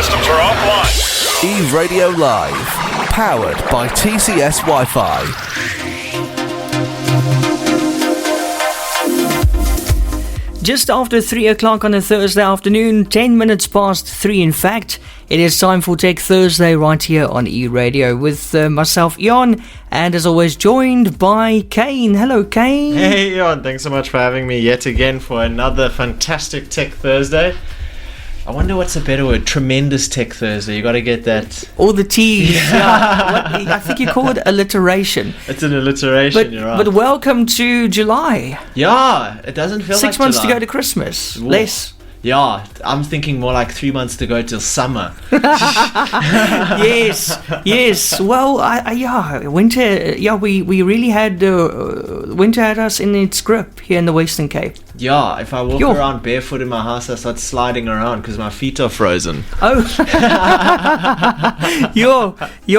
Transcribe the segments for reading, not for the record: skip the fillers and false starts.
systems are offline. eRadio Live, powered by TCS Wi-Fi. Just after 3 o'clock on a Thursday afternoon, 10 minutes past 3 in fact, it is time for Tech Thursday right here on eRadio with myself, Eon, and as always joined by Kaine. Hello, Kaine. Hey, Eon, thanks so much for having me yet again for another fantastic Tech Thursday. I wonder what's a better word. Tremendous Tech Thursday. You got to get that. All the T's. Yeah. I think you call it alliteration. It's an alliteration, you're right. But welcome to July. Yeah, it doesn't feel like 6 months July. to go to Christmas. Ooh. Less. Yeah, I'm thinking more like 3 months to go till summer. Yes. Well, winter. Yeah, we really had winter had us in its grip here in the Western Cape. Yeah, if I walk around barefoot in my house, I start sliding around because my feet are frozen. Oh,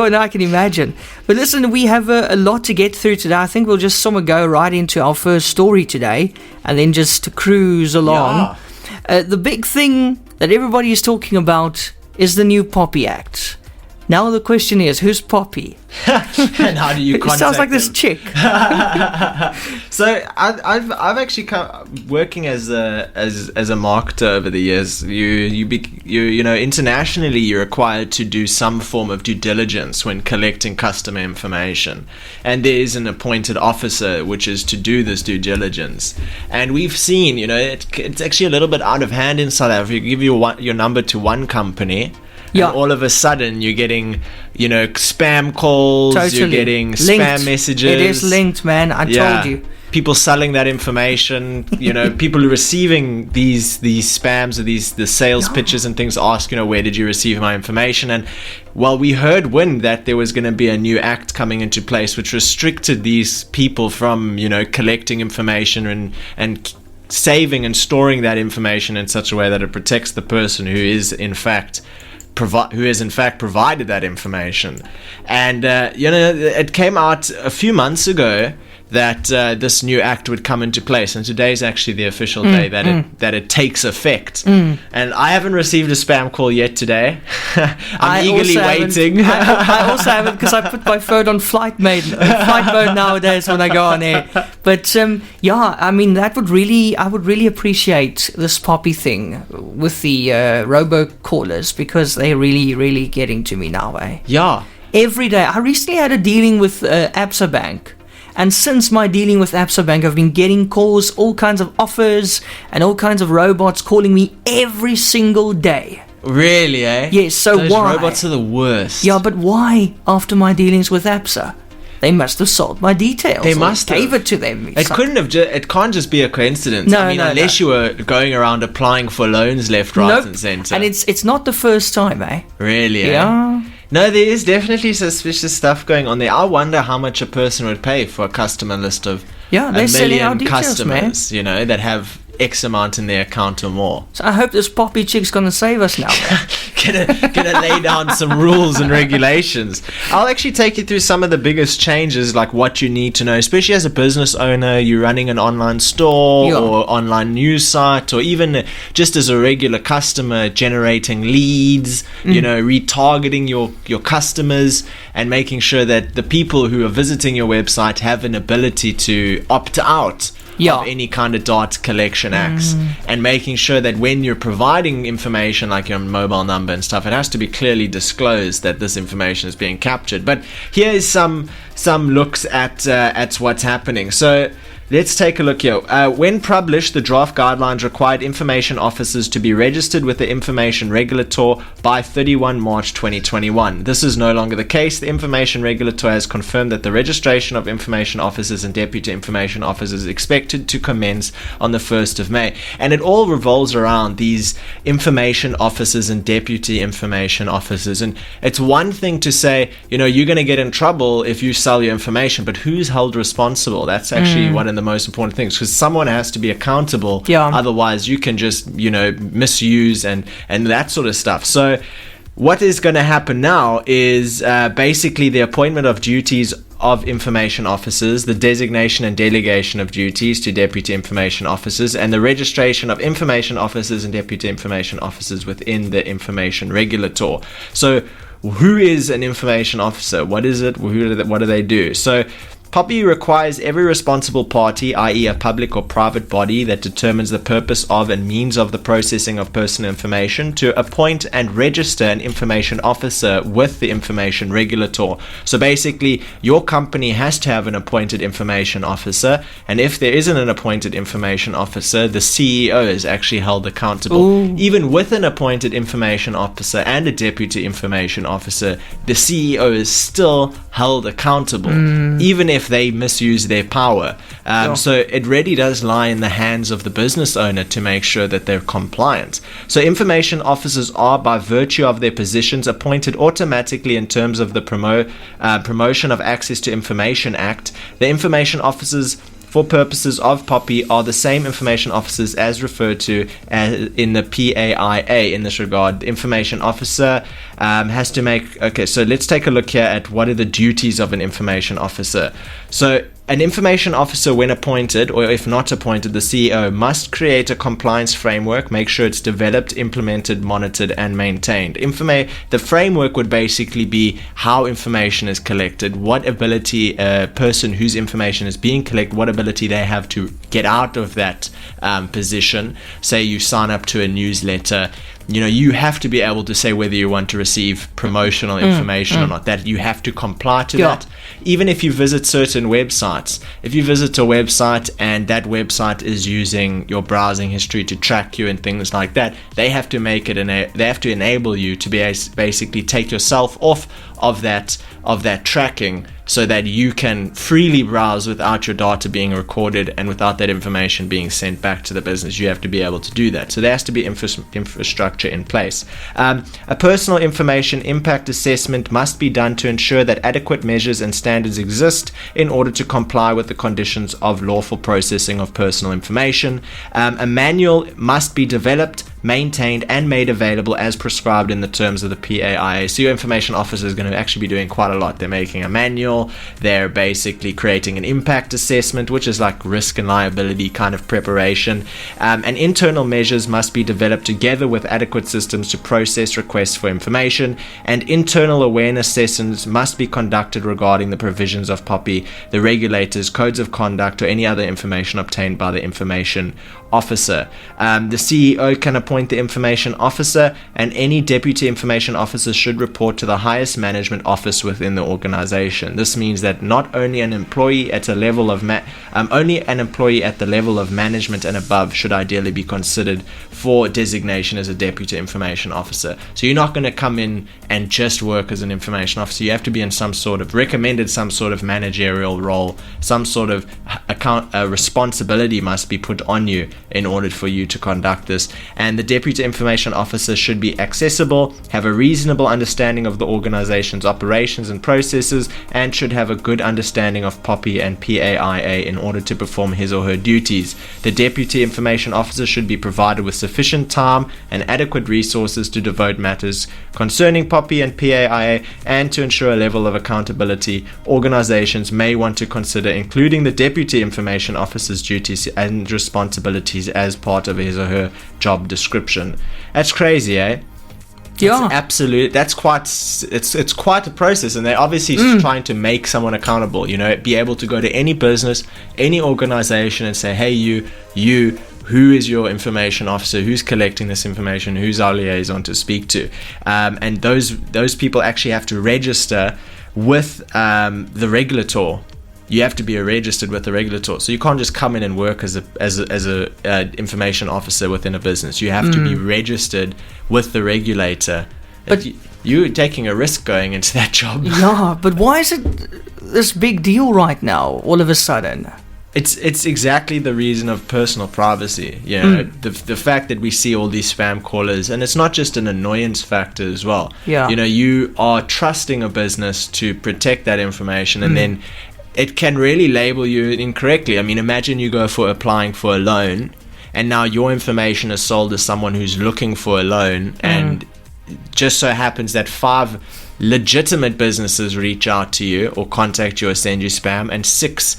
and I can imagine. But listen, we have a lot to get through today. I think we'll just go right into our first story today, and then just cruise along. Yeah. The big thing that everybody is talking about is the new POPI Act. Now the question is, who's POPI? And how do you contact It sounds like them? this chick. So I've actually working as a marketer over the years. You know, internationally you're required to do some form of due diligence when collecting customer information, and there is an appointed officer which is to do this due diligence. And we've seen, you know, it's actually a little bit out of hand in South Africa. You give your number to one company. Yeah. And all of a sudden you're getting, you know, spam calls, Totally. you're getting Linked. spam messages. It is linked, man. I told you. People selling that information, you know, people receiving these spams or the sales pitches and things ask, you know, where did you receive my information? And well, we heard wind that there was going to be a new act coming into place which restricted these people from, you know, collecting information and saving and storing that information in such a way that it protects the person who is in fact provided that information. And you know, it came out a few months ago that this new act would come into place, and today is actually the official day that it takes effect. And I haven't received a spam call yet today. I'm eagerly waiting. I also haven't, because I put my phone on flight mode nowadays when I go on air. But yeah, I mean, I would really appreciate this POPI thing with the robocallers, because they're really getting to me now, eh? Yeah. Every day. I recently had a dealing with Absa Bank. And since my dealing with Absa Bank, I've been getting calls, all kinds of offers, and all kinds of robots calling me every single day. Really, eh? Yes, so those why? Robots are the worst. Yeah, but why after my dealings with Absa? They must have sold my details. They must have. Gave it to them. It can't just be a coincidence. No, unless you were going around applying for loans left, right, and centre. And it's not the first time, eh? Really, eh? Yeah. No, there is definitely suspicious stuff going on there. I wonder how much a person would pay for a customer list of they're a selling our million details, customers, man. You know, that have X amount in their account or more. So I hope this POPI chick's gonna save us now. Gonna lay down some rules and regulations. I'll actually take you through some of the biggest changes, like what you need to know, especially as a business owner. You're running an online store or online news site, or even just as a regular customer, generating leads, you know, retargeting your customers, and making sure that the people who are visiting your website have an ability to opt out of any kind of data collection acts, and making sure that when you're providing information like your mobile number and stuff, it has to be clearly disclosed that this information is being captured. But here is some looks at what's happening. So let's take a look here. When published, the draft guidelines required information officers to be registered with the Information Regulator by 31 March 2021. This is no longer the case. The Information Regulator has confirmed that the registration of information officers and deputy information officers is expected to commence on the 1st of May. And it all revolves around these information officers and deputy information officers. And it's one thing to say, you know, you're going to get in trouble if you sell your information, but who's held responsible? That's actually one of the most important things, because someone has to be accountable. Otherwise you can just, you know, misuse and that sort of stuff. So what is going to happen now is basically the appointment of duties of information officers, the designation and delegation of duties to deputy information officers, and the registration of information officers and deputy information officers within the information regulator. So who is an information officer? What is it? What do they do? So POPI requires every responsible party, i.e. a public or private body that determines the purpose of and means of the processing of personal information, to appoint and register an information officer with the information regulator. So basically, your company has to have an appointed information officer, and if there isn't an appointed information officer, the CEO is actually held accountable. Ooh. Even with an appointed information officer and a deputy information officer, the CEO is still held accountable, even if they misuse their power. So it really does lie in the hands of the business owner to make sure that they're compliant. So information officers are, by virtue of their positions, appointed automatically in terms of the Promotion of Access to Information Act. The information officers, for purposes of POPI, are the same information officers as referred to in the PAIA in this regard. The information officer has to make... Okay, so let's take a look here at what are the duties of an information officer. So an information officer, when appointed, or if not appointed, the CEO must create a compliance framework, make sure it's developed, implemented, monitored, and maintained. The framework would basically be how information is collected, what ability a person whose information is being collected, what ability they have to get out of that position. Say you sign up to a newsletter, you have to be able to say whether you want to receive promotional information or not. That you have to comply to that. Even if you visit certain websites, if you visit a website and that website is using your browsing history to track you and things like that, they have to make it. They have to enable you to basically take yourself off of that tracking, so that you can freely browse without your data being recorded and without that information being sent back to the business. You have to be able to do that. So there has to be infrastructure in place. A personal information impact assessment must be done to ensure that adequate measures and standards exist in order to comply with the conditions of lawful processing of personal information. A manual must be developed, maintained, and made available as prescribed in the terms of the PAIA. So your information officer is going to actually be doing quite a lot. They're making a manual, they're basically creating an impact assessment, which is like risk and liability kind of preparation, and internal measures must be developed together with adequate systems to process requests for information, and internal awareness sessions must be conducted regarding the provisions of POPI, the regulators, codes of conduct, or any other information obtained by the information officer. The CEO can appoint the information officer, and any deputy information officer should report to the highest management office within the organization. This means that not only an employee at a level of only an employee at the level of management and above should ideally be considered for designation as a deputy information officer. So you're not going to come in and just work as an information officer. You have to be in some sort of managerial role, some sort of responsibility must be put on you in order for you to conduct this. And the deputy information officer should be accessible, have a reasonable understanding of the organization's operations and processes, and should have a good understanding of POPI and PAIA in order to perform his or her duties. The deputy information officer should be provided with sufficient time and adequate resources to devote matters concerning POPI and PAIA, and to ensure a level of accountability. Organizations may want to consider including the deputy information officer's duties and responsibilities as part of his or her job description. That's crazy, eh? Yeah, absolutely. That's quite. It's quite a process, and they're obviously trying to make someone accountable. Be able to go to any business, any organization, and say, "Hey, you, who is your information officer? Who's collecting this information? Who's our liaison to speak to?" And those people actually have to register with the regulator. You have to be registered with the regulator, so you can't just come in and work as a information officer within a business. You have to be registered with the regulator. But you're taking a risk going into that job. Yeah, but why is it this big deal right now? All of a sudden, it's exactly the reason of personal privacy. The fact that we see all these spam callers, and it's not just an annoyance factor as well. Yeah, you are trusting a business to protect that information, and then it can really label you incorrectly. I mean, imagine you go for applying for a loan, and now your information is sold to someone who's looking for a loan, and just so happens that 5 legitimate businesses reach out to you or contact you or send you spam, and 6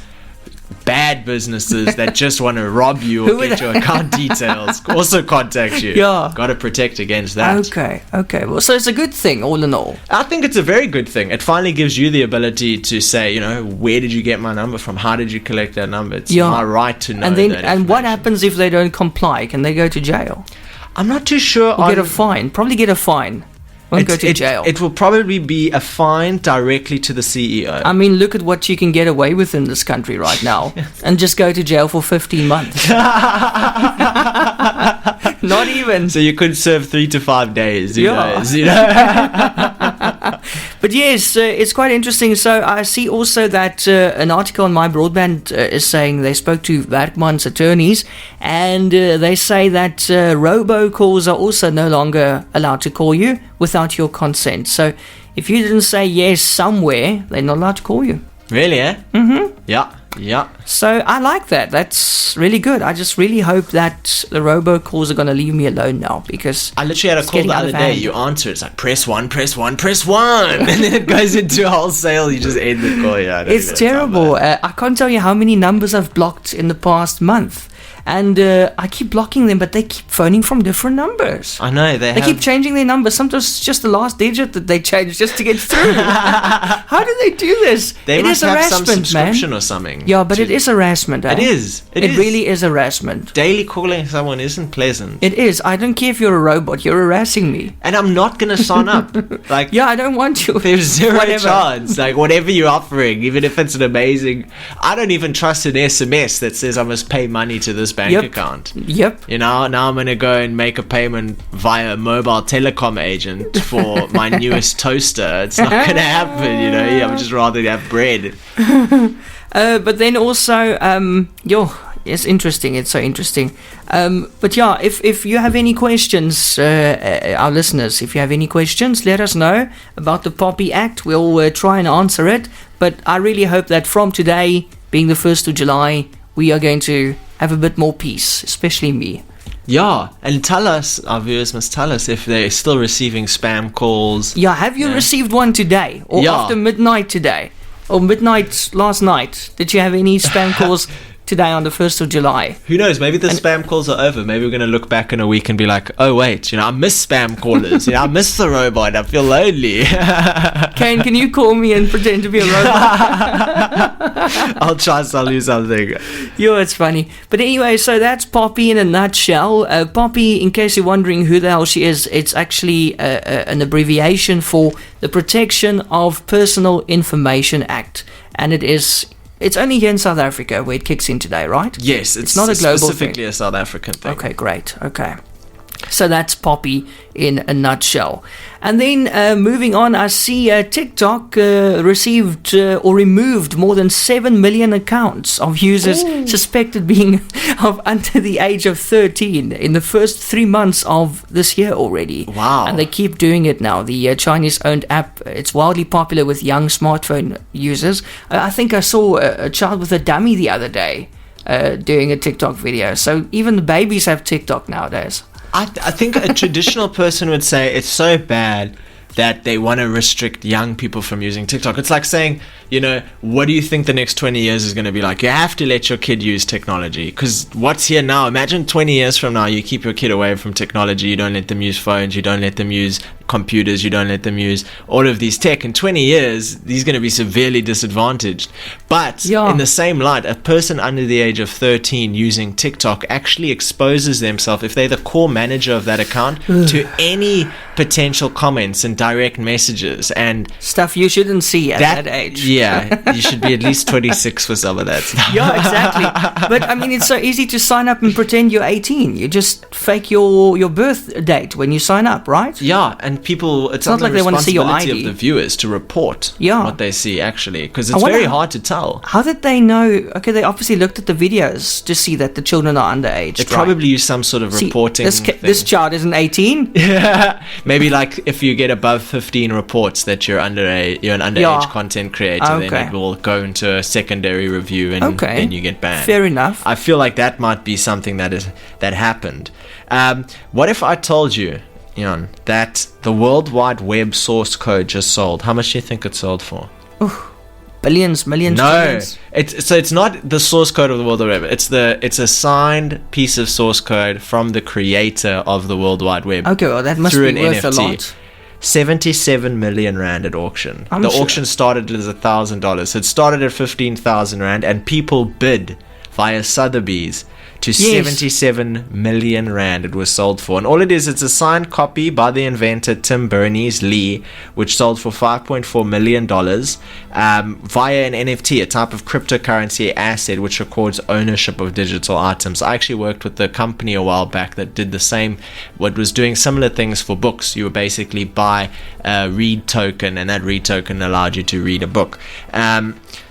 bad businesses that just want to rob you or get your account details also contact you. Yeah. Got to protect against that. Okay. Well, so it's a good thing, all in all. I think it's a very good thing. It finally gives you the ability to say, where did you get my number from? How did you collect that number? It's my right to know. And then, that and what information. happens if they don't comply? Can they go to jail? I'm not too sure. Or get a fine? Probably get a fine. Won't go to jail. It will probably be a fine directly to the CEO. I mean, look at what you can get away with in this country right now, and just go to jail for 15 months. Not even. So you could serve 3 to 5 days. Who knows, But yes, it's quite interesting. So I see also that an article on My Broadband is saying they spoke to Werkman's attorneys, and they say that robocalls are also no longer allowed to call you without your consent. So if you didn't say yes somewhere, they're not allowed to call you. Really, eh? Mm-hmm. Yeah. So I like that. That's really good. I just really hope that the robocalls are going to leave me alone now, because I literally had a call the other day. You answer, it's like press 1, press 1, press 1, and then it goes into wholesale. You just end the call. Yeah, it's terrible. I can't tell you how many numbers I've blocked in the past month. And I keep blocking them, but they keep phoning from different numbers. I know. They keep changing their numbers. Sometimes it's just the last digit that they change just to get through. How do they do this? They must have some subscription or something. Yeah, but it is harassment. It is. It really is harassment. Daily calling someone isn't pleasant. It is. I don't care if you're a robot. You're harassing me. And I'm not going to sign up. I don't want you. There's zero chance. Whatever you're offering, even if it's an amazing... I don't even trust an SMS that says I must pay money to this bank account. Yep. Now I'm going to go and make a payment via a mobile telecom agent for my newest toaster. It's not going to happen, I would just rather have bread. But then also, it's interesting. It's so interesting. But yeah, if you have any questions, our listeners, if you have any questions, let us know about the POPI Act. We'll try and answer it. But I really hope that from today, being the 1st of July, we are going to have a bit more peace, especially me. Yeah, and tell us, our viewers must tell us if they're still receiving spam calls. Yeah, have you received one today? Or after midnight today? Or midnight last night? Did you have any spam calls today on the 1st of July? Who knows? Maybe the spam calls are over. Maybe we're going to look back in a week and be like, oh wait, I miss spam callers. I miss the robot. I feel lonely. Kaine, can you call me and pretend to be a robot? I'll try to sell you something. It's funny. But anyway, so that's POPI in a nutshell. POPI, in case you're wondering who the hell she is, it's actually an abbreviation for the Protection of Personal Information Act. And it's only here in South Africa where it kicks in today, right? Yes, it's not a global specifically thing. A South African thing. Okay, great. Okay. So that's POPI in a nutshell. And then moving on, I see TikTok received or removed more than 7 million accounts of users suspected being under the age of 13 in the first 3 months of this year already. Wow. And they keep doing it now. The Chinese-owned app, it's wildly popular with young smartphone users. I think I saw a child with a dummy the other day doing a TikTok video. So even the babies have TikTok nowadays. I think a traditional person would say it's so bad that they want to restrict young people from using TikTok. It's like saying, what do you think the next 20 years is going to be like? You have to let your kid use technology, because what's here now, imagine 20 years from now, you keep your kid away from technology, you don't let them use phones, you don't let them use computers, you don't let them use all of these tech. In 20 years, he's going to be severely disadvantaged. But in the same light, a person under the age of 13 using TikTok actually exposes themselves, if they're the core manager of that account, to any potential comments and direct messages and stuff you shouldn't see at that age. Yeah, you should be at least 26 for some of that stuff. Yeah, exactly. But I mean, it's so easy to sign up and pretend you're 18. You just fake your birth date when you sign up, right? Yeah, and people, it's not like they want to see your ID. Of the viewers to report what they see, actually, because it's very hard to tell. How did they know? Okay, they obviously looked at the videos to see that the children are underage. They probably use some sort of reporting thing. This child isn't 18? Yeah. Maybe like if you get above 15 reports that you're an underage content creator, then it will go into a secondary review and then you get banned. Fair enough. I feel like that might be something that happened. What if I told you Eon, that the World Wide Web source code just sold. How much do you think it sold for? Billions, millions, billions. It's not the source code of the World Wide Web. It's a signed piece of source code from the creator of the World Wide Web. Okay, well that must be worth a lot. 77 million rand at auction. I'm the sure. auction started as $1,000. So it started at 15,000 rand, and people bid via Sotheby's to 77 million rand it was sold for. And all it is, it's a signed copy by the inventor Tim Berners-Lee, which sold for $5.4 million via an NFT, a type of cryptocurrency asset which records ownership of digital items. I actually worked with the company a while back that did the same, what was doing similar things for books. You would basically buy a read token, and that read token allowed you to read a book.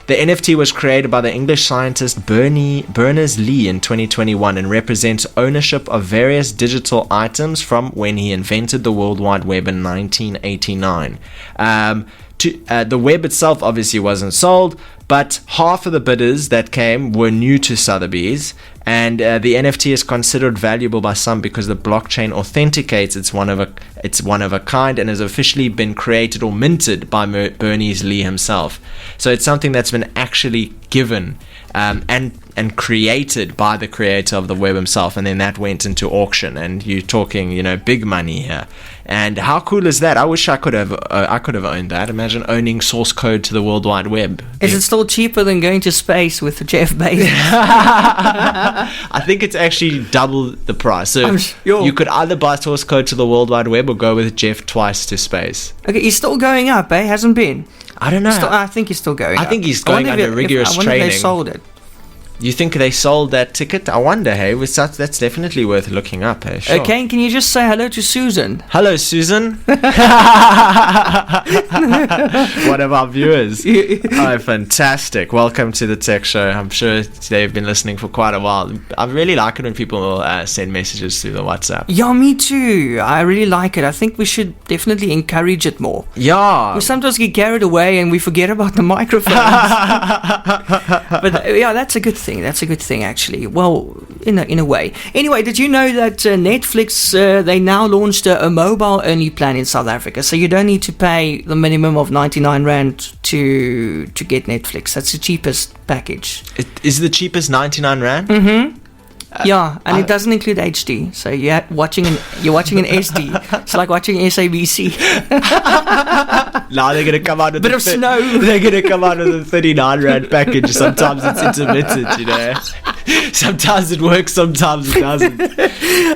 The NFT was created by the English scientist Berners-Lee in 2021 and represents ownership of various digital items from when he invented the World Wide Web in 1989. The web itself obviously wasn't sold, but half of the bidders that came were new to Sotheby's, and the NFT is considered valuable by some because the blockchain authenticates it's one of a kind and has officially been created or minted by Berners-Lee himself. So it's something that's been actually given and created by the creator of the web himself, and then that went into auction. And you're talking, big money here. And how cool is that? I wish I could have owned that. Imagine owning source code to the World Wide Web. Is it still cheaper than going to space with Jeff Bezos? I think it's actually double the price. So sure. You could either buy source code to the World Wide Web or go with Jeff twice to space. Okay, he's still going up, eh? Hasn't been. I don't know. I think he's still going up. I think he's going under rigorous training. I wonder if they training. sold it. You think they sold that ticket? I wonder, hey? That's definitely worth looking up, hey? Sure. Okay, can you just say hello to Susan? Hello, Susan. One of our viewers. Oh, fantastic. Welcome to the Tech Show. I'm sure they've been listening for quite a while. I really like it when people send messages through the WhatsApp. Yeah, me too. I really like it. I think we should definitely encourage it more. Yeah. We sometimes get carried away and we forget about the microphones. But yeah, that's a good thing. That's a good thing, actually. Well, in a way. Anyway, did you know that Netflix, they now launched a mobile-only plan in South Africa? So you don't need to pay the minimum of 99 Rand to get Netflix. That's the cheapest package. Is the cheapest 99 Rand? Mm-hmm. Yeah, and it doesn't include HD, so you're watching an SD. It's like watching SABC. Now they're gonna come out with bit of snow. They're gonna come out with a 39 Rand package. Sometimes it's intermittent, Sometimes it works, sometimes it doesn't.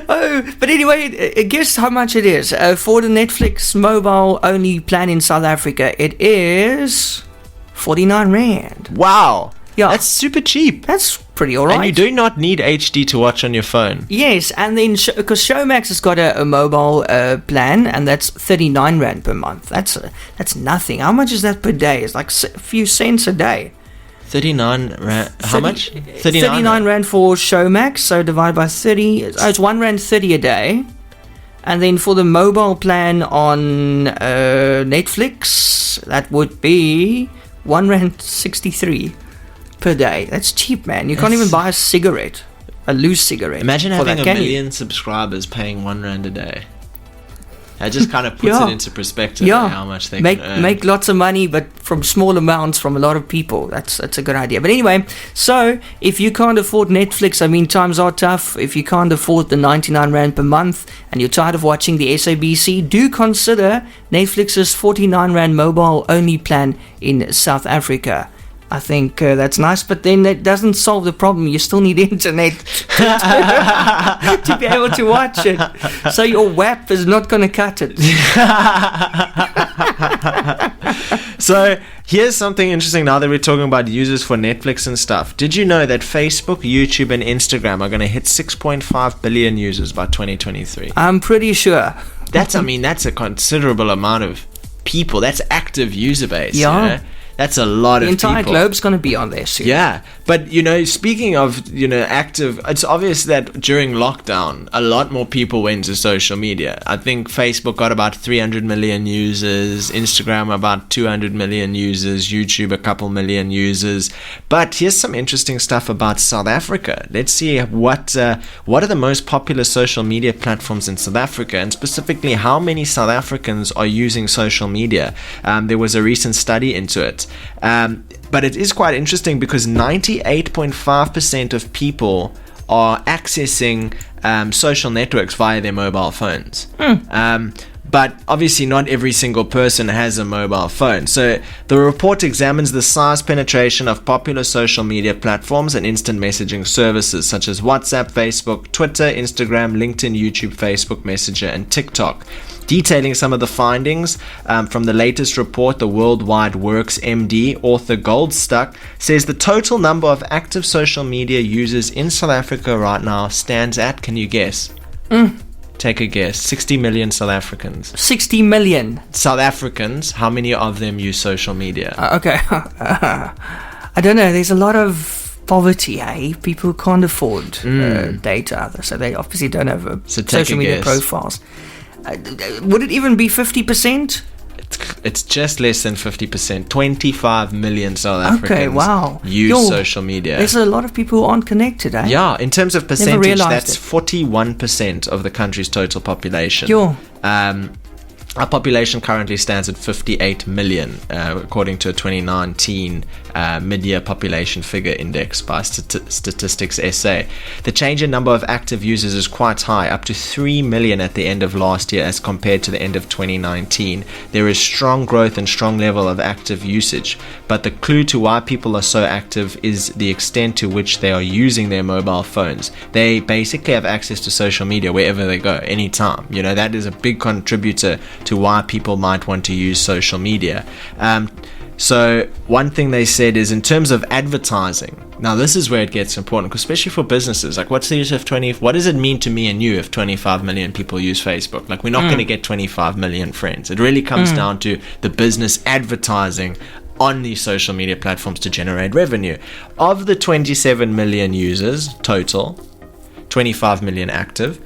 Oh, but anyway, guess how much it is for the Netflix mobile only plan in South Africa? It is 49 Rand. Wow. Yeah, that's super cheap. That's pretty alright. And you do not need HD to watch on your phone. Yes, and then because Showmax has got a mobile plan, and that's 39 Rand per month. That's nothing. How much is that per day? It's like a few cents a day. 39 Rand. How much? 39 Rand for Showmax. So divide by 30. Oh, it's 1 Rand 30 a day. And then for the mobile plan on Netflix, that would be 1 Rand 63 per day. That's cheap, man. You can't even buy a loose cigarette. Imagine having a million subscribers paying 1 Rand a day. That just kind of puts it into perspective how much they can earn. Make lots of money, but from small amounts from a lot of people. That's a good idea. But anyway, so if you can't afford Netflix, times are tough. If you can't afford the 99 Rand per month and you're tired of watching the SABC, do consider Netflix's 49 Rand mobile only plan in South Africa. I think that's nice, but then that doesn't solve the problem. You still need internet to be able to watch it. So your WAP is not going to cut it. So here's something interesting now that we're talking about users for Netflix and stuff. Did you know that Facebook, YouTube, and Instagram are going to hit 6.5 billion users by 2023? I'm pretty sure. That's a considerable amount of people. That's active user base. Yeah. That's a lot of The entire people. globe's going to be on there soon. Yeah, but speaking of active, it's obvious that during lockdown, a lot more people went to social media. I think Facebook got about 300 million users, Instagram about 200 million users, YouTube a couple million users. But here's some interesting stuff about South Africa. Let's see what are the most popular social media platforms in South Africa, and specifically how many South Africans are using social media. There was a recent study into it. But it is quite interesting because 98.5% of people are accessing social networks via their mobile phones. But obviously not every single person has a mobile phone. So the report examines the size penetration of popular social media platforms and instant messaging services such as WhatsApp, Facebook, Twitter, Instagram, LinkedIn, YouTube, Facebook Messenger, and TikTok. Detailing some of the findings from the latest report, the Worldwide Works MD, author Goldstuck, says the total number of active social media users in South Africa right now stands at, can you guess? Take a guess. 60 million South Africans. 60 million. South Africans, how many of them use social media? Okay. I don't know. There's a lot of poverty, eh? People can't afford data, so they obviously don't have social media profiles. Would it even be 50%? It's just less than 50%. 25 million South Africans use social media. There's a lot of people who aren't connected, eh? Yeah, in terms of percentage, that's 41% of the country's total population. Our population currently stands at 58 million, according to a 2019 mid-year population figure index by Statistics SA. The change in number of active users is quite high, up to 3 million at the end of last year as compared to the end of 2019. There is strong growth and strong level of active usage, but the clue to why people are so active is the extent to which they are using their mobile phones. They basically have access to social media wherever they go, anytime. That is a big contributor to why people might want to use social media. So one thing they said is in terms of advertising. Now this is where it gets important, especially for businesses. Like, what's the use of what does it mean to me and you if 25 million people use Facebook? Like, we're not going to get 25 million friends. It really comes down to the business advertising on these social media platforms to generate revenue. Of the 27 million users total, 25 million active,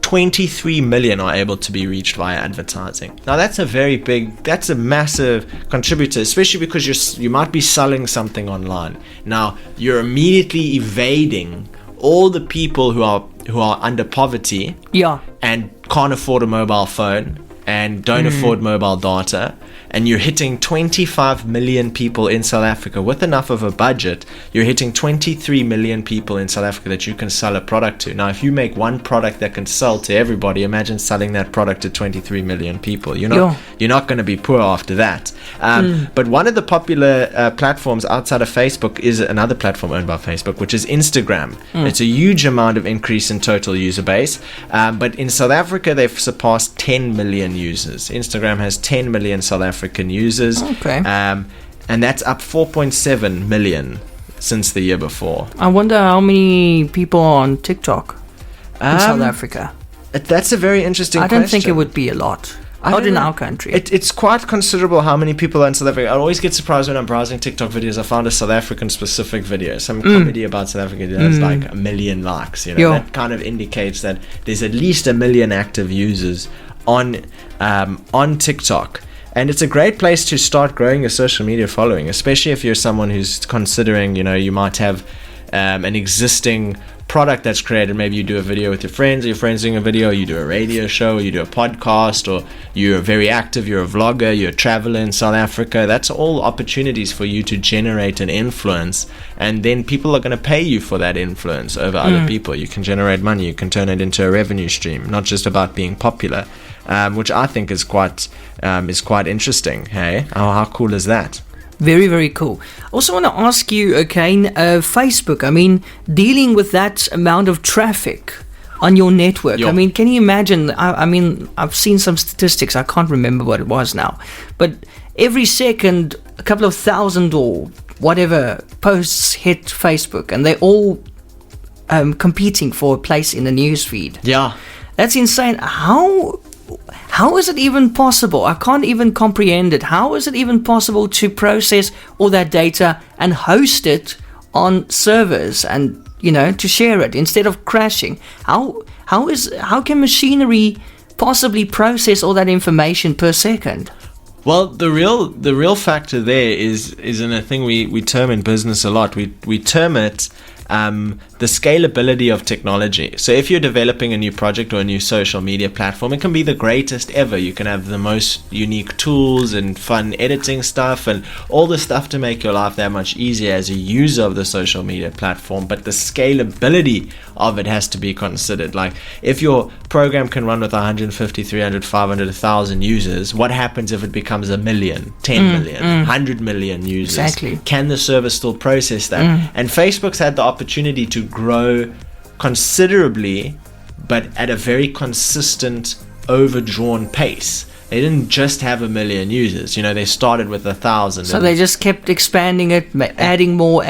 23 million are able to be reached via advertising. Now that's a massive contributor, especially because you might be selling something online. Now you're immediately evading all the people who are under poverty and can't afford a mobile phone and don't afford mobile data, and you're hitting 25 million people in South Africa with enough of a budget. You're hitting 23 million people in South Africa that you can sell a product to. Now, if you make one product that can sell to everybody, imagine selling that product to 23 million people. You're not going to be poor after that. But one of the popular platforms outside of Facebook is another platform owned by Facebook, which is Instagram. It's a huge amount of increase in total user base. But in South Africa, they've surpassed 10 million users. Instagram has 10 million South African users, and that's up 4.7 million since the year before. I wonder how many people are on TikTok in South Africa. That's a very interesting question. I don't think it would be a lot. Not in our country. It's quite considerable how many people are in South Africa. I always get surprised when I'm browsing TikTok videos. I found a South African specific video, some comedy about South Africa that has like 1 million likes. That kind of indicates that there's at least 1 million active users on TikTok. And it's a great place to start growing your social media following, especially if you're someone who's considering, you might have an existing product that's created. Maybe you do a video with your friends, or your friends doing a video, or you do a radio show, or you do a podcast, or you're very active, you're a vlogger, you're a traveler in South Africa. That's all opportunities for you to generate an influence, and then people are going to pay you for that influence over other people. You can generate money, you can turn it into a revenue stream, not just about being popular. Which I think is quite interesting. Hey, how cool is that? Very, very cool. I also want to ask you, Kaine, Facebook. I mean, dealing with that amount of traffic on your network. I mean, can you imagine? I mean, I've seen some statistics. I can't remember what it was now, but every second, a couple of thousand or whatever posts hit Facebook, and they're all how is it even possible? I can't even comprehend it. How is it even possible to process all that data and host it on servers and, to share it instead of crashing? How can machinery possibly process all that information per second? Well, the real factor there is in a thing we term in business a lot. We term it the scalability of technology. So if you're developing a new project or a new social media platform, it can be the greatest ever. You can have the most unique tools and fun editing stuff and all the stuff to make your life that much easier as a user of the social media platform. But the scalability of it has to be considered. Like, if your program can run with 150, 300, 500, 1,000 users, what happens if it becomes 1 million, 10 million, 100 million users? Exactly. Can the server still process that? And Facebook's had the opportunity to grow considerably, but at a very consistent, overdrawn pace. They didn't just have 1 million users. They started with 1,000. So they just kept expanding it, adding more.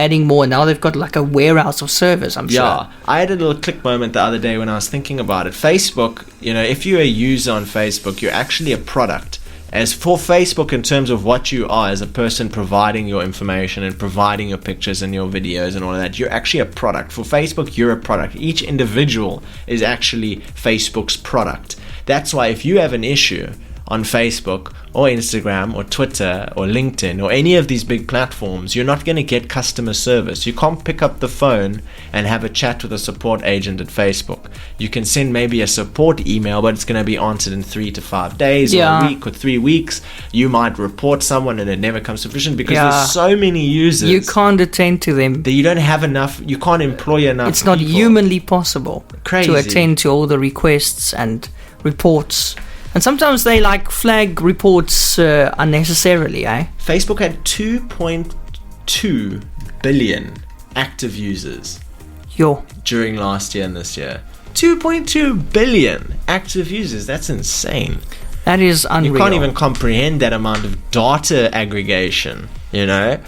Now they've got like a warehouse of servers, I'm sure. Yeah. I had a little click moment the other day when I was thinking about it. Facebook, if you're a user on Facebook, you're actually a product. As for Facebook, in terms of what you are as a person providing your information and providing your pictures and your videos and all of that, you're actually a product. For Facebook, you're a product. Each individual is actually Facebook's product. That's why if you have an issue on Facebook or Instagram or Twitter or LinkedIn or any of these big platforms, you're not going to get customer service. You can't pick up the phone and have a chat with a support agent at Facebook. You can send maybe a support email, but it's going to be answered in 3 to 5 days or a week or 3 weeks. You might report someone and it never comes to fruition because there's so many users. You can't attend to them. That you don't have enough, you can't employ enough It's not people. Humanly possible Crazy. to attend to all the requests and reports. And sometimes they flag reports unnecessarily, eh? Facebook had 2.2 billion active users during last year and this year. 2.2 billion active users. That's insane. That is unreal. You can't even comprehend that amount of data aggregation, Yeah.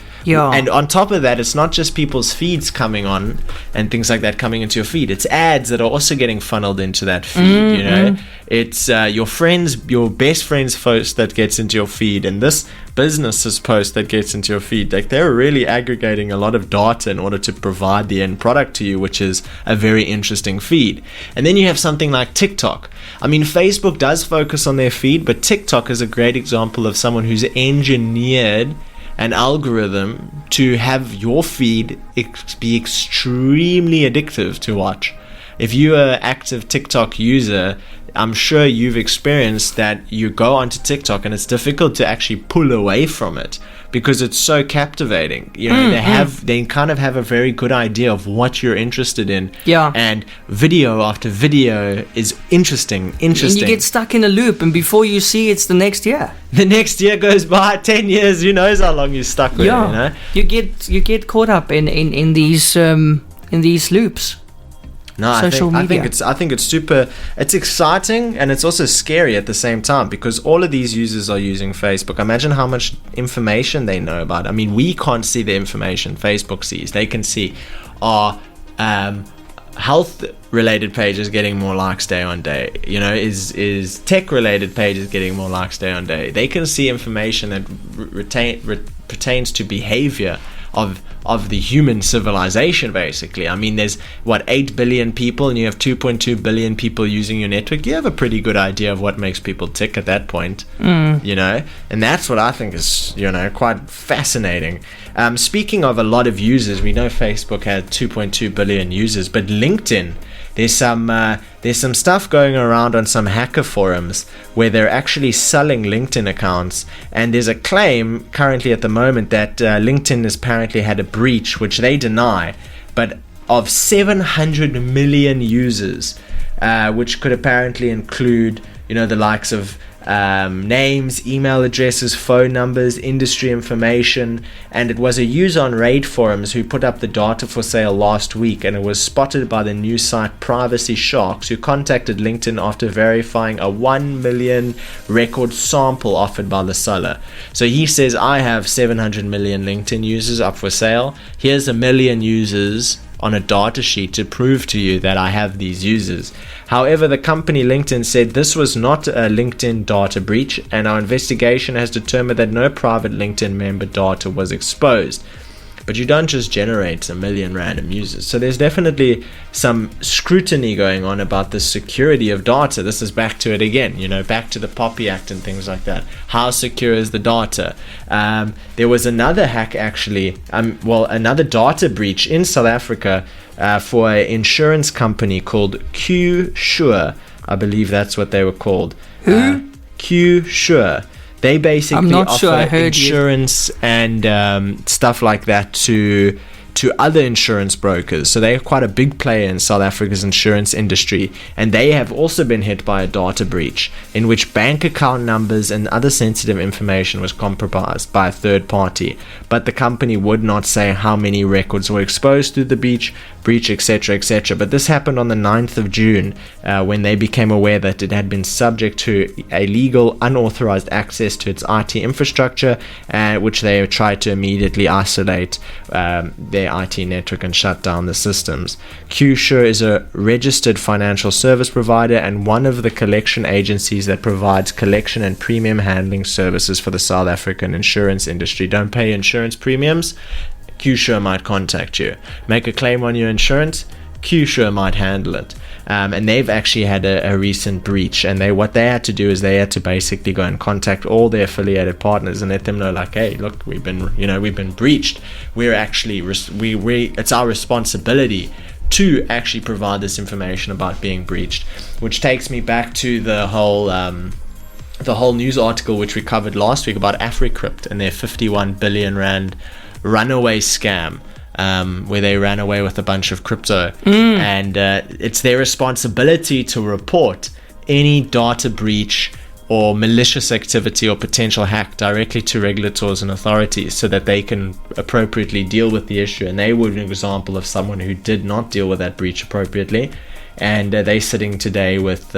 And on top of that, it's not just people's feeds coming on and things like that coming into your feed. It's ads that are also getting funneled into that feed, It's your best friend's post that gets into your feed, and this business's post that gets into your feed. They're really aggregating a lot of data in order to provide the end product to you, which is a very interesting feed. And then you have something like TikTok. I mean, Facebook does focus on their feed, but TikTok is a great example of someone who's engineered an algorithm to have your feed be extremely addictive to watch. If you're an active TikTok user, I'm sure you've experienced that you go onto TikTok and it's difficult to actually pull away from it because it's so captivating. They kind of have a very good idea of what you're interested in. Yeah. And video after video is interesting. And you get stuck in a loop, and before you see, it's the next year. The next year goes by, 10 years, who knows how long you're stuck with it, You get caught up in these loops. No, I think it's super. It's exciting and it's also scary at the same time because all of these users are using Facebook. Imagine how much information they know about. I mean, we can't see the information Facebook sees. They can see our health-related pages getting more likes day on day. Is tech-related pages getting more likes day on day. They can see information that pertains to behavior of the human civilization, basically. I mean, there's 8 billion people and you have 2.2 billion people using your network. You have a pretty good idea of what makes people tick at that point, and that's what I think is quite fascinating. Speaking of a lot of users, we know Facebook had 2.2 billion users, but LinkedIn, there's some stuff going around on some hacker forums where they're actually selling LinkedIn accounts, and there's a claim currently at the moment that LinkedIn has apparently had a breach, which they deny, but of 700 million users, which could apparently include the likes of names, email addresses, phone numbers, industry information. And it was a user on Raid forums who put up the data for sale last week, and it was spotted by the news site Privacy Sharks, who contacted LinkedIn after verifying a 1 million record sample offered by the seller. So he says, I have 700 million LinkedIn users up for sale. Here's 1 million users on a data sheet to prove to you that I have these users. However, the company LinkedIn said this was not a LinkedIn data breach, and our investigation has determined that no private LinkedIn member data was exposed. But you don't just generate 1 million random users. So there's definitely some scrutiny going on about the security of data. This is back to it again, back to the POPI Act and things like that. How secure is the data? There was another hack actually, another data breach in South Africa for an insurance company called Q-Sure. I believe that's what they were called. Who? Q-Sure. They basically offer insurance and stuff like that to other insurance brokers. So they're quite a big player in South Africa's insurance industry, and they have also been hit by a data breach in which bank account numbers and other sensitive information was compromised by a third party. But the company would not say how many records were exposed through the breach, etc., etc. But this happened on the 9th of June when they became aware that it had been subject to illegal, unauthorized access to its IT infrastructure, which they tried to immediately isolate their IT network and shut down the systems. Q-Sure is a registered financial service provider and one of the collection agencies that provides collection and premium handling services for the South African insurance industry. Don't pay insurance premiums? Q-Sure might contact you. Make a claim on your insurance? Q-Sure might handle it. And they've actually had a recent breach, and what they had to do is they had to basically go and contact all their affiliated partners and let them know, like, hey, look, we've been breached. We're actually it's our responsibility to actually provide this information about being breached, which takes me back to the whole news article which we covered last week about AfriCrypt and their 51 billion rand runaway scam. Where they ran away with a bunch of crypto, and it's their responsibility to report any data breach or malicious activity or potential hack directly to regulators and authorities so that they can appropriately deal with the issue. And they were an example of someone who did not deal with that breach appropriately, and they're sitting today with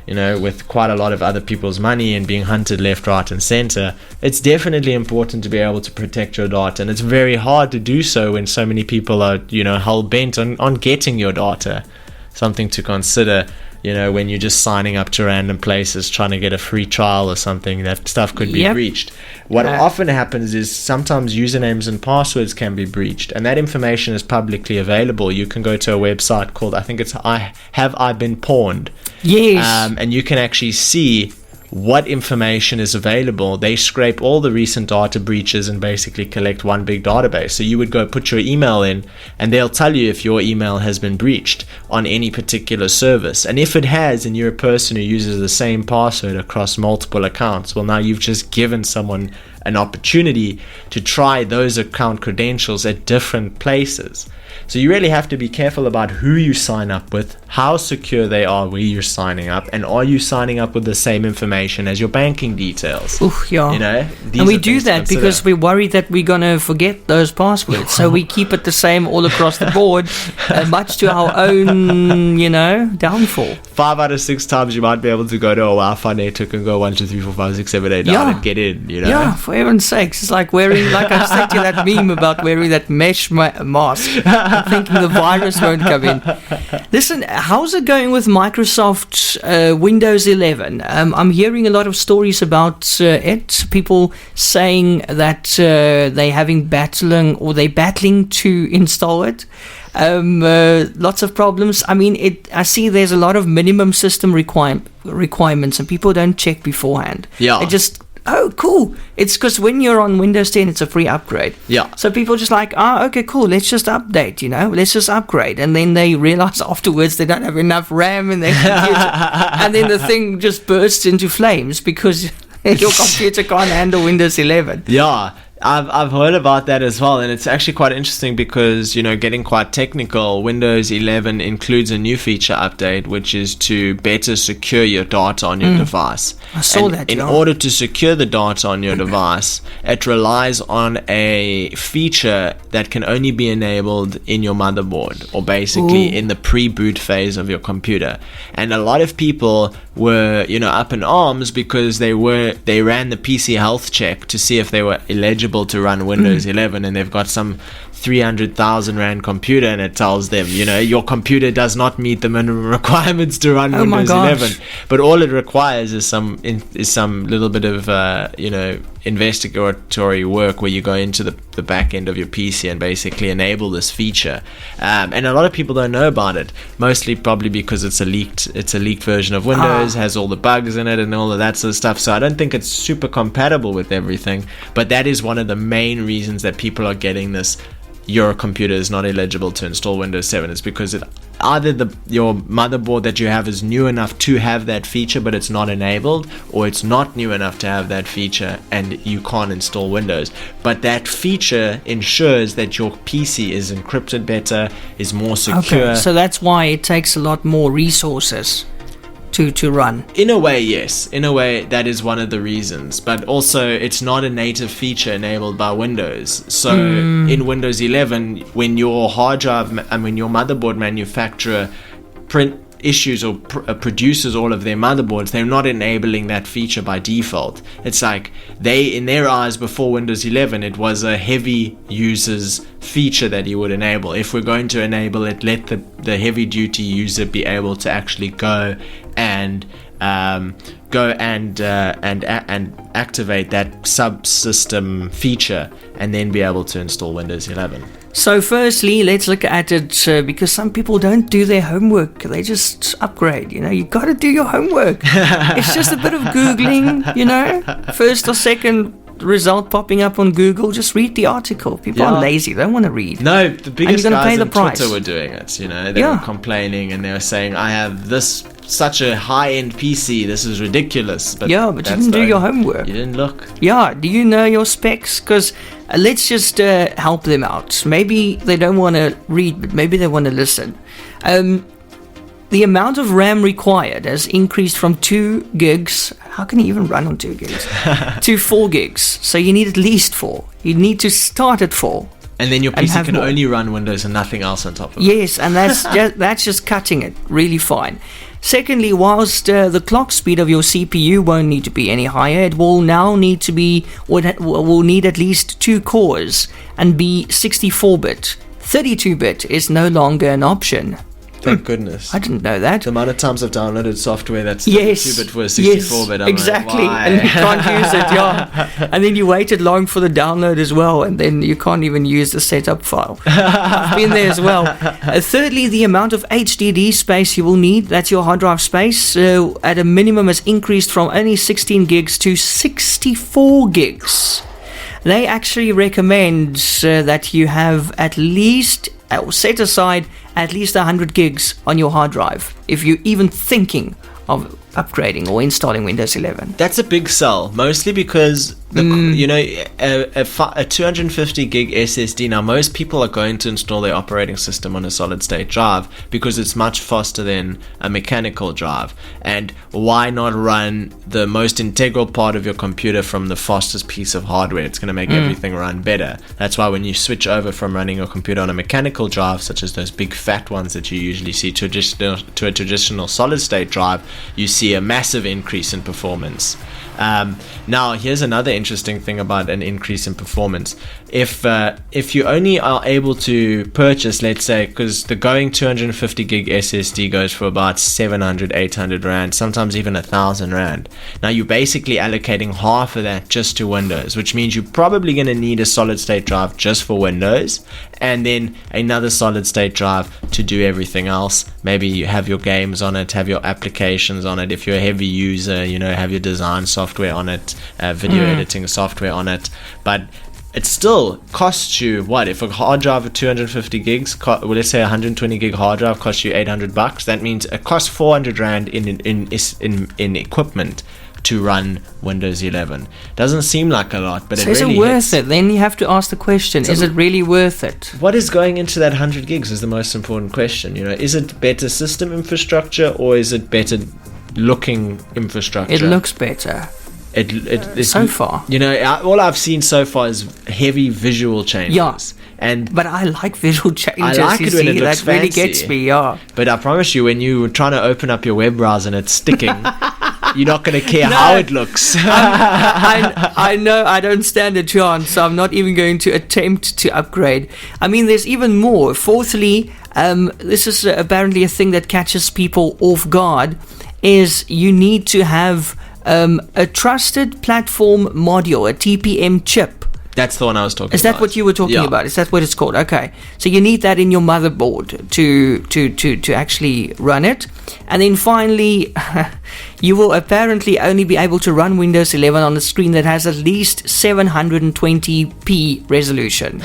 with quite a lot of other people's money and being hunted left, right, and center. It's definitely important to be able to protect your data, and it's very hard to do so when so many people are, hell-bent on getting your data. Something to consider, when you're just signing up to random places trying to get a free trial or something, that stuff could be breached. What often happens is sometimes usernames and passwords can be breached, and that information is publicly available. You can go to a website called, I think it's Have I Been Pawned? Yes. And you can actually see what information is available. They scrape all the recent data breaches and basically collect one big database. So you would go put your email in, and they'll tell you if your email has been breached on any particular service. And if it has, and you're a person who uses the same password across multiple accounts, well, now you've just given someone an opportunity to try those account credentials at different places. So you really have to be careful about who you sign up with, how secure they are where you're signing up, and are you signing up with the same information as your banking details? And we do that because we're worried that we're going to forget those passwords. So we keep it the same all across the board, much to our own, downfall. 5 out of 6 times you might be able to go to a Wi-Fi network and go 1, 2, 3, 4, 5, 6, 7, 8, 9 and get in, Yeah, for heaven's sakes. It's like wearing, like I said to you, that meme about wearing that mesh mask. I'm thinking the virus won't come in. Listen, how's it going with Microsoft Windows 11? I'm hearing a lot of stories about it. People saying that they're battling to install it. Lots of problems. I mean, I see there's a lot of minimum system requirements, and people don't check beforehand. Yeah. It just, oh, cool. It's because when you're on Windows 10, it's a free upgrade. Yeah. So people just like, okay, cool. Let's just update, let's just upgrade. And then they realize afterwards they don't have enough RAM in their computer. And then the thing just bursts into flames because your computer can't handle Windows 11. Yeah. I've heard about that as well, and it's actually quite interesting because, getting quite technical, Windows 11 includes a new feature update, which is to better secure your data on your device. I saw that. In order to secure the data on your device, it relies on a feature that can only be enabled in your motherboard, or basically in the pre-boot phase of your computer. And a lot of people were, up in arms because they ran the PC health check to see if they were eligible to run Windows 11, and they've got some 300,000 Rand computer and it tells them, your computer does not meet the minimum requirements to run Windows 11. But all it requires is some little bit of, investigatory work where you go into the back end of your PC and basically enable this feature. And a lot of people don't know about it, mostly probably because it's a leaked version of Windows, has all the bugs in it and all of that sort of stuff. So I don't think it's super compatible with everything. But that is one of the main reasons that people are getting this. Your computer is not eligible to install Windows 7. It's because either your motherboard that you have is new enough to have that feature but it's not enabled, or it's not new enough to have that feature and you can't install Windows. But that feature ensures that your PC is encrypted better, is more secure. Okay, so that's why it takes a lot more resources to run. In a way, yes. In a way, that is one of the reasons. But also, it's not a native feature enabled by Windows. So in Windows 11, when your hard drive and when your motherboard manufacturer issues or produces all of their motherboards, they're not enabling that feature by default. It's like in their eyes, before Windows 11, it was a heavy user's feature that you would enable. If we're going to enable it, let the heavy duty user be able to actually go and activate that subsystem feature and then be able to install Windows 11. So firstly, let's look at it because some people don't do their homework. They just upgrade, you got to do your homework. It's just a bit of Googling, first or second result popping up on Google. Just read the article. People are lazy. They don't want to read. No, the biggest guys pay the on price. Twitter were doing it. They were complaining and they were saying, I have such a high-end PC. This is ridiculous. But you didn't do your homework. You didn't look. Yeah, do you know your specs? Because let's just help them out. Maybe they don't want to read, but maybe they want to listen. The amount of RAM required has increased from 2 gigs. How can you even run on 2 gigs? to 4 gigs. So you need at least 4. You need to start at 4. And then your PC can only run Windows and nothing else on top of it. Yes, and that's just cutting it really fine. Secondly, whilst the clock speed of your CPU won't need to be any higher, it will now need to be, will need at least 2 cores and be 64-bit. 32-bit is no longer an option. Thank goodness. I didn't know that. The amount of times I've downloaded software that's 32-bit for 64-bit. Exactly. Like, and you can't use it, And then you waited long for the download as well, and then you can't even use the setup file. I've been there as well. Thirdly, the amount of HDD space you will need, that's your hard drive space, at a minimum has increased from only 16 gigs to 64 gigs. They actually recommend that you have at least, set aside at least 100 gigs on your hard drive if you're even thinking of upgrading or installing Windows 11. That's a big sell, mostly because a 250 gig SSD. Now, most people are going to install their operating system on a solid state drive because it's much faster than a mechanical drive. And why not run the most integral part of your computer from the fastest piece of hardware? It's going to make everything run better. That's why when you switch over from running your computer on a mechanical drive, such as those big fat ones that you usually see, to a traditional solid state drive, you see a massive increase in performance. Now, here's another interesting thing about an increase in performance. If you only are able to purchase, let's say, because the going 250 gig SSD goes for about 700, 800 Rand, sometimes even 1,000 Rand. Now, you're basically allocating half of that just to Windows, which means you're probably going to need a solid state drive just for Windows, and then another solid state drive to do everything else. Maybe you have your games on it, have your applications on it. If you're a heavy user, have your design software on it, video editing software on it. But it still costs you what? If a hard drive of 250 gigs, let's say 120 gig hard drive costs you $800, that means it costs 400 Rand in equipment to run Windows 11. Doesn't seem like a lot, but so it really is it worth it? Then you have to ask the question, is it really worth it? What is going into that 100 gigs is the most important question. Is it better system infrastructure or is it better looking infrastructure? It looks better. It so far. All I've seen so far is heavy visual changes. Yeah. But I like visual changes. I like it when it looks that really fancy. gets me, yeah. But I promise you, when you were trying to open up your web browser and it's sticking, You're not going to care No. how it looks. I know I don't stand a chance, so I'm not even going to attempt to upgrade. I mean, there's even more. Fourthly, this is apparently a thing that catches people off guard, is you need to have a trusted platform module, a TPM chip. That's the one I was talking about. Is that what you were talking about? Is that what it's called? Okay. So you need that in your motherboard to actually run it. And then finally, you will apparently only be able to run Windows 11 on a screen that has at least 720p resolution.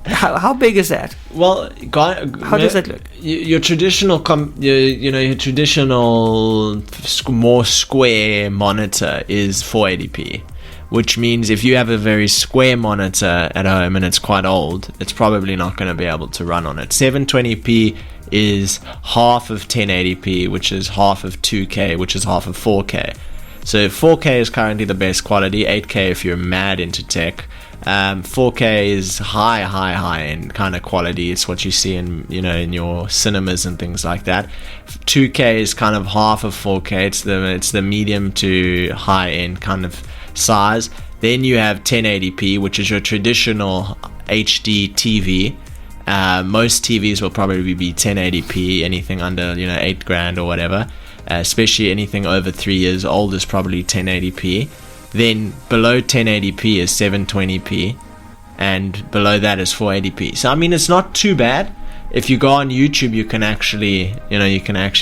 How big is that? Well, How does that look? Your traditional, your traditional more square monitor is 480p. Which means if you have a very square monitor at home and it's quite old, it's probably not going to be able to run on it. 720p is half of 1080p, which is half of 2K, which is half of 4K. So 4K is currently the best quality. 8K if you're mad into tech. 4K is high end kind of quality. It's what you see in your cinemas and things like that. 2K is kind of half of 4K. It's the medium to high end kind of size. Then you have 1080p, which is your traditional HD TV. Most TVs will probably be 1080p. Anything under $8,000 or whatever, especially anything over 3 years old, is probably 1080p. Then below 1080p is 720p, and below that is 480p. So I mean, it's not too bad. If you go on YouTube, you can actually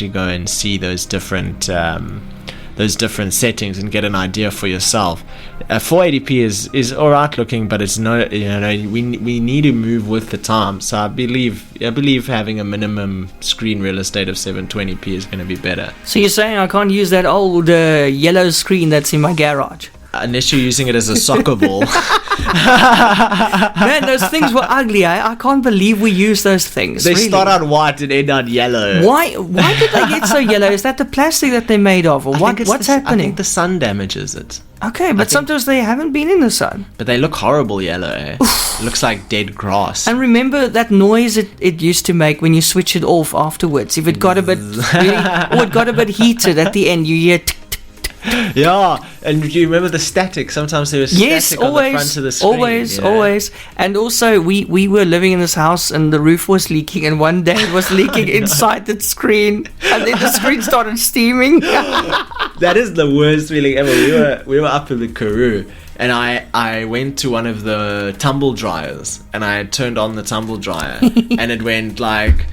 go and see those different settings and get an idea for yourself. 480p is alright looking, but it's not. We need to move with the time. So I believe having a minimum screen real estate of 720p is going to be better. So you're saying I can't use that old yellow screen that's in my garage? Unless you're using it as a soccer ball. Man, those things were ugly. I can't believe we use those things. They really. start out white and end out yellow. Why did they get so yellow? Is that the plastic that they're made of, or what's happening? I think the sun damages it. Okay, but sometimes they haven't been in the sun. But they look horrible yellow. It looks like dead grass. And remember that noise it used to make when you switch it off afterwards. If it got a bit it got a bit heated at the end, you hear tick, tick, tick. Yeah, and do you remember the static? Sometimes there was static on the front of the screen. Always. And also, we were living in this house and the roof was leaking, and one day it was leaking inside the screen, and then the screen started steaming. That is the worst feeling ever. We were up in the Karoo, and I went to one of the tumble dryers, and I turned on the tumble dryer, and it went like...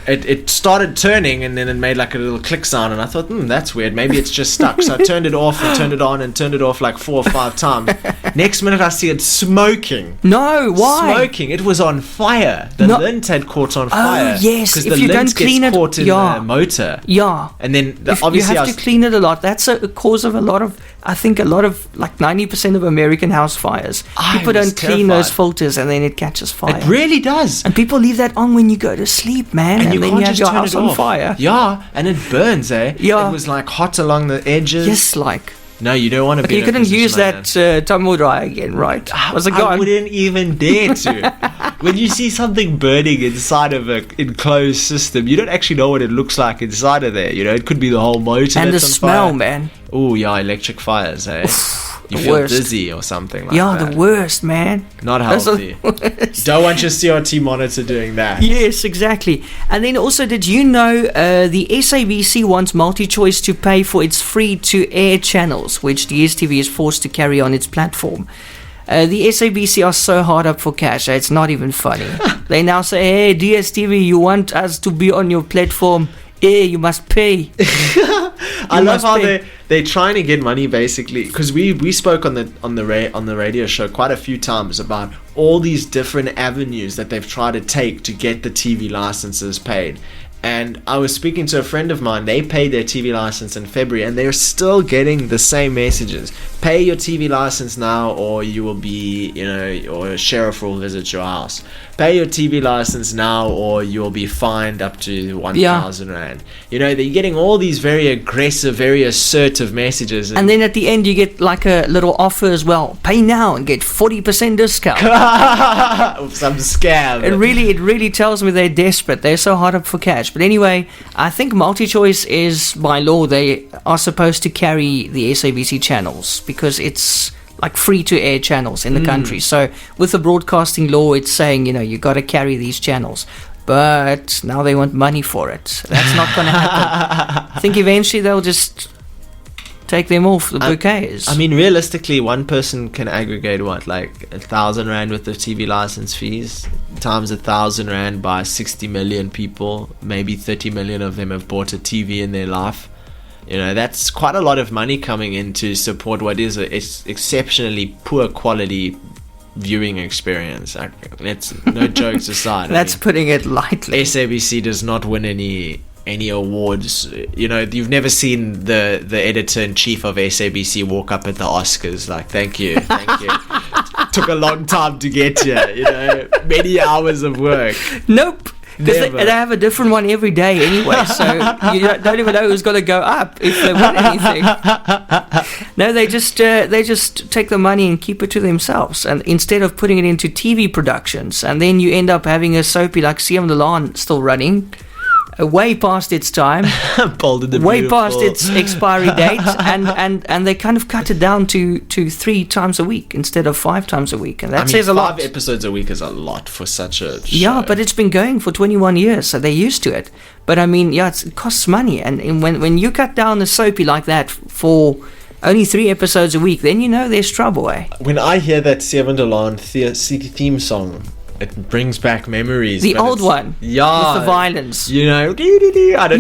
It started turning, and then it made like a little click sound, and I thought, that's weird. Maybe it's just stuck. So I turned it off and turned it on and turned it off like 4 or 5 times. Next minute, I see it smoking. No, why? Smoking. It was on fire. The lint had caught on fire. Oh, yes. Because If the you lint don't clean gets it, caught in the motor. Yeah. And then You have to clean it a lot. That's a cause of I think a lot of, like 90% of American house fires. People don't clean those filters, and then it catches fire. It really does. And people leave that on when you go to sleep, man. And then you have your house on fire. Yeah, and it burns, eh? Yeah. It was like hot along the edges. Yes, like. No, you don't want to be. You couldn't use that tumble dryer again, right? Was it gone? I wouldn't even dare to. When you see something burning inside of an enclosed system, you don't actually know what it looks like inside of there. It could be the whole motor. And the that's on smell, fire. Man. Oh yeah, electric fires, eh? You feel worst. dizzy or something like that. Yeah, the worst, man. Not healthy. Don't want your CRT monitor doing that. Yes, exactly. And then also, did you know the SABC wants MultiChoice to pay for its free-to-air channels, which DSTV is forced to carry on its platform? The SABC are so hard up for cash, it's not even funny. They now say, hey, DSTV, you want us to be on your platform? You must pay. I love how they're trying to get money, basically, because we spoke on the radio show quite a few times about all these different avenues that they've tried to take to get the TV licenses paid. And I was speaking to a friend of mine. They paid their TV license in February, and they're still getting the same messages. Pay your TV license now, or you will be, or a sheriff will visit your house. Pay your TV license now, or you'll be fined up to 1,000 Rand. They're getting all these very aggressive, very assertive messages. And then at the end, you get like a little offer as well. Pay now and get 40% discount. Some scam. It really tells me they're desperate. They're so hard up for cash. But anyway, I think MultiChoice is, by law, they are supposed to carry the SABC channels because it's like free-to-air channels in the country. So with the broadcasting law, it's saying, you got to carry these channels. But now they want money for it. That's not going to happen. I think eventually they'll just take them off the bouquets. I mean, realistically, one person can aggregate what, like 1,000 rand worth of TV license fees times 1,000 rand by 60 million people. Maybe 30 million of them have bought a TV in their life. That's quite a lot of money coming in to support what is a exceptionally poor quality viewing experience. Let's no jokes aside. That's putting it lightly. SABC does not win any awards. You've never seen the editor-in-chief of SABC walk up at the Oscars like, thank you took a long time to get here, many hours of work. Nope. Because they have a different one every day anyway, so you don't even know who's going to go up if they win anything. No, they just take the money and keep it to themselves, and instead of putting it into TV productions, and then you end up having a soapy like Siem de Laan still running, way past its time, way past its expiry date, and they kind of cut it down to 3 times a week instead of 5 times a week, and that says a lot. 5 episodes a week is a lot for such a show. Yeah, but it's been going for 21 years, so they're used to it. But I mean, it costs money, and when you cut down the soapy like that for only 3 episodes a week, then there's trouble. When I hear that Siem de Laan theme song, it brings back memories. The old one. Yeah. With the violins. I don't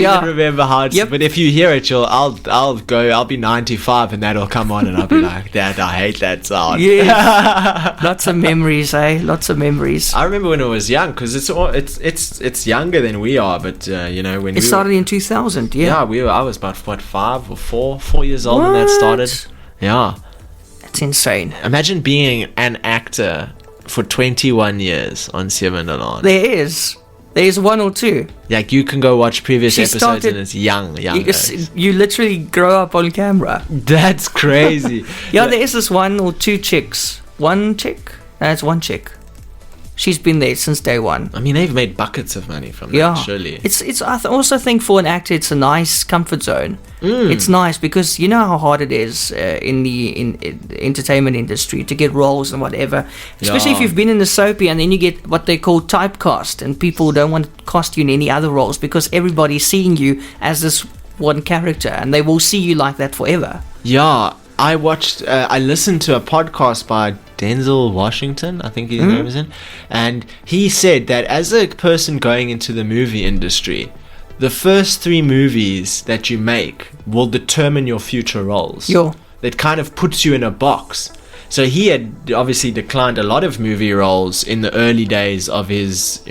even remember how it's... Yep. But if you hear it, I'll be 95 and that'll come on and I'll be like, Dad, I hate that sound. Yes. Lots of memories, Lots of memories. I remember when I was young, because it's younger than we are, but when it started in 2000, yeah. Yeah, I was about, 5 or 4 years old when that started. Yeah. That's insane. Imagine being an actor for 21 years on Siem de Laan. There's 1 or 2. Like, you can go watch previous episodes and it's young. You literally grow up on camera. That's crazy. There is this 1 or 2 chicks. 1 chick? No, it's 1 chick. She's been there since day one. I mean, they've made buckets of money from that, surely. I also think for an actor, it's a nice comfort zone. It's nice because you know how hard it is in the entertainment industry to get roles and whatever. Especially if you've been in the soapy and then you get what they call typecast, and people don't want to cast you in any other roles because everybody's seeing you as this one character, and they will see you like that forever. Yeah. I listened to a podcast by Denzel Washington, I think his name is in, and he said that as a person going into the movie industry, the first 3 movies that you make will determine your future roles. That kind of puts you in a box. So he had obviously declined a lot of movie roles in the early days of his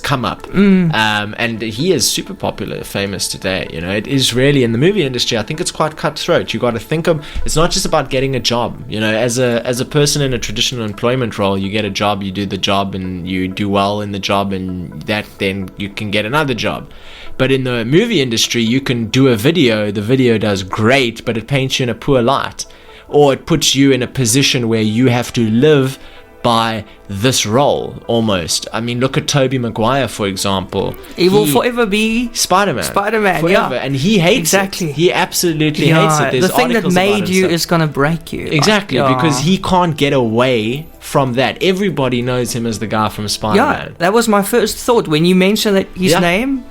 come up, and he is super popular, famous today. It is really in the movie industry. I think it's quite cutthroat. You got to think of it's not just about getting a job. As a person in a traditional employment role, you get a job, you do the job, and you do well in the job, and that then you can get another job. But in the movie industry, you can do a video. The video does great, but it paints you in a poor light. Or it puts you in a position where you have to live by this role, almost. I mean, look at Tobey Maguire, for example. He will forever be Spider-Man. Forever. And he hates it. He absolutely hates it. There's the thing that made you is going to break you. Exactly, because he can't get away from that. Everybody knows him as the guy from Spider-Man. Yeah, that was my first thought. When you mentioned his name...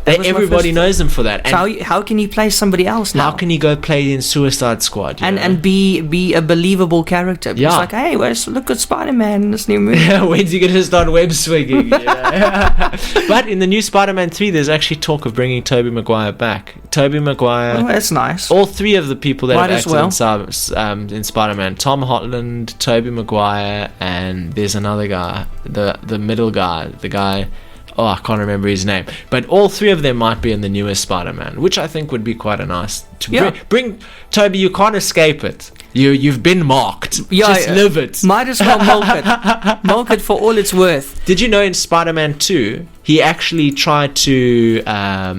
Everybody knows him for that. And how can he play somebody else now? How can he go play in Suicide Squad? And be a believable character? It's like, hey, look at Spider-Man in this new movie. When's he going to start web swinging? But in the new Spider-Man 3, there's actually talk of bringing Tobey Maguire back. Tobey Maguire. Oh, that's nice. All 3 of the people that have acted in Spider-Man. Tom Holland, Tobey Maguire, and there's another guy. The middle guy. The guy... Oh, I can't remember his name. But all 3 of them might be in the newest Spider-Man, which I think would be quite a nice... Bring Toby, you can't escape it. You've been marked. Just live it. Might as well milk it. Milk it for all it's worth. Did you know in Spider-Man 2, he actually tried to... I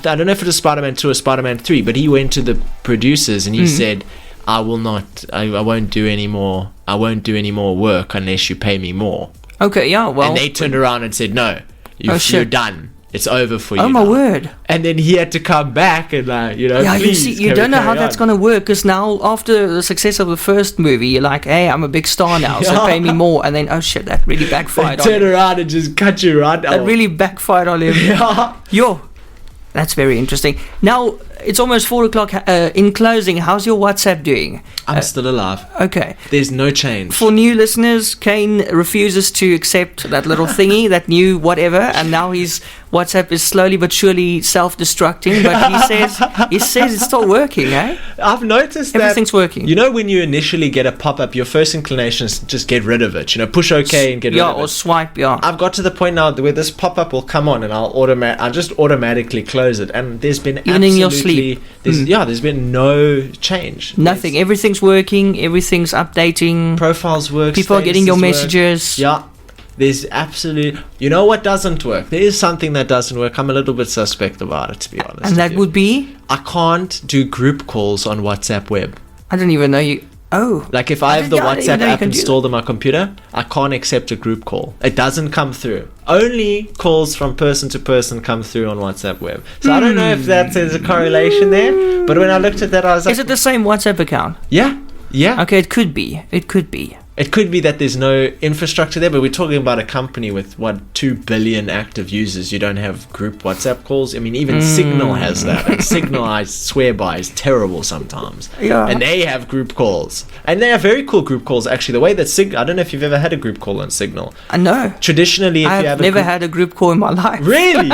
don't know if it was Spider-Man 2 or Spider-Man 3, but he went to the producers and he said, I won't do any more work unless you pay me more. Okay, yeah, well... And they turned around and said, no, you're done. It's over for you. Oh my now." word! And then he had to come back and Yeah, please, you don't know how that's going to work, because now after the success of the first movie, you're like, hey, I'm a big star now, so pay me more. And then, oh shit, that really backfired on him. Turn around and just cut you right out. That really backfired on him. Yeah. Yo, that's very interesting. Now, it's almost 4 o'clock. In closing, how's your WhatsApp doing? I'm still alive. Okay. There's no change. For new listeners, Kaine refuses to accept that little thingy, that new whatever, and now his WhatsApp is slowly but surely self-destructing, but he says it's still working, eh? I've noticed that everything's working. You know, when you initially get a pop-up, your first inclination is just get rid of it. You know, push OK and get rid of it. Yeah, or swipe, yeah. I've got to the point now where this pop-up will come on and I'll just automatically close it. And there's been even in your sleep. There's been no change. Nothing. Everything's working. Everything's updating. Profiles work. People are getting your messages. Yeah. There's absolute... You know what doesn't work? There is something that doesn't work. I'm a little bit suspect about it, to be honest. And that would be? I can't do group calls on WhatsApp web. I don't even know you... Oh. Like if I have the WhatsApp app installed on my computer, I can't accept a group call. It doesn't come through. Only calls from person to person come through on WhatsApp web. So I don't know if there's a correlation there. But when I looked at that, I was like... Is it the same WhatsApp account? Yeah. Yeah. Okay, it could be. It could be. It could be that there's no infrastructure there, but we're talking about a company with, 2 billion active users. You don't have group WhatsApp calls. I mean, even Signal has that. And Signal, I swear by, is terrible sometimes. Yeah. And they have group calls. And they are very cool group calls, actually. The way that Signal... I don't know if you've ever had a group call on Signal. No. Traditionally, if you have never had a group call in my life. Really?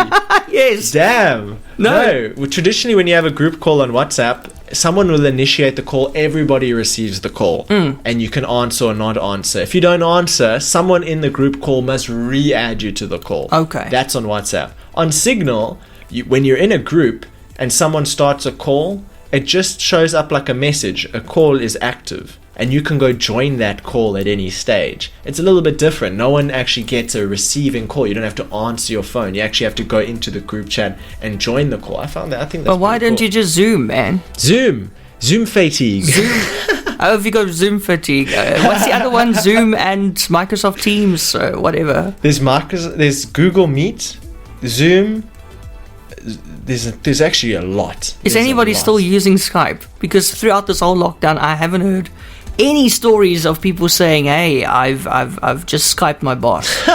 Yes. Damn. No. Well, traditionally, when you have a group call on WhatsApp, someone will initiate the call, everybody receives the call, and you can answer or not answer. If you don't answer, someone in the group call must re-add you to the call. Okay. That's on WhatsApp. On Signal, when you're in a group and someone starts a call, it just shows up like a message. A call is active. And you can go join that call at any stage. It's a little bit different. No one actually gets a receiving call. You don't have to answer your phone. You actually have to go into the group chat and join the call. I think that's But why don't you just Zoom, man? Zoom fatigue. Oh, if you got Zoom fatigue. What's the other one? Zoom and Microsoft Teams, whatever. There's Google Meet, Zoom. There's actually a lot. Is anybody still using Skype? Because throughout this whole lockdown, I haven't heard any stories of people saying, "Hey, I've just Skyped my boss."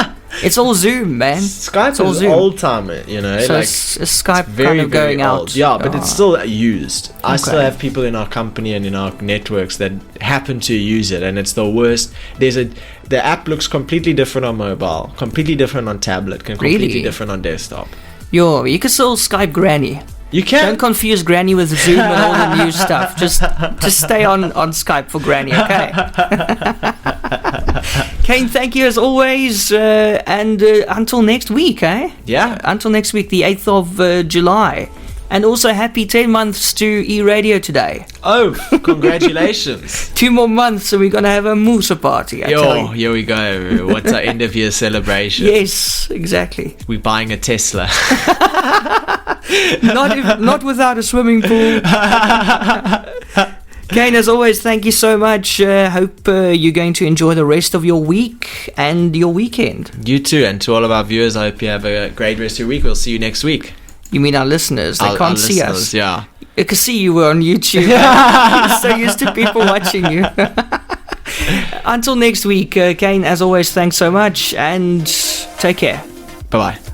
It's all Zoom, man. Skype is old time, you know. So like, is Skype very, kind of going out? Old. Yeah, but it's still used. I still have people in our company and in our networks that happen to use it, and it's the worst. The app looks completely different on mobile, completely different on tablet, completely different on desktop. You can still Skype Granny. You can. Don't confuse Granny with Zoom and all the new stuff. Just stay on Skype for Granny, okay? Kaine, thank you as always, and until next week, eh? Yeah. Until next week, the 8th of July. And also happy 10 months to eRadio today. Oh, congratulations. 2 more months, so we're going to have a Musa party, I tell you. Here we go. What's our end of year celebration? Yes, exactly. We're buying a Tesla. Not without a swimming pool. Kaine, as always, thank you so much. Hope you're going to enjoy the rest of your week and your weekend. You too, and to all of our viewers, I hope you have a great rest of your week. We'll see you next week. You mean our listeners? They can't see us. Yeah. I can see you on YouTube. You're so used to people watching you. Until next week, Kaine, as always, thanks so much and take care. Bye-bye.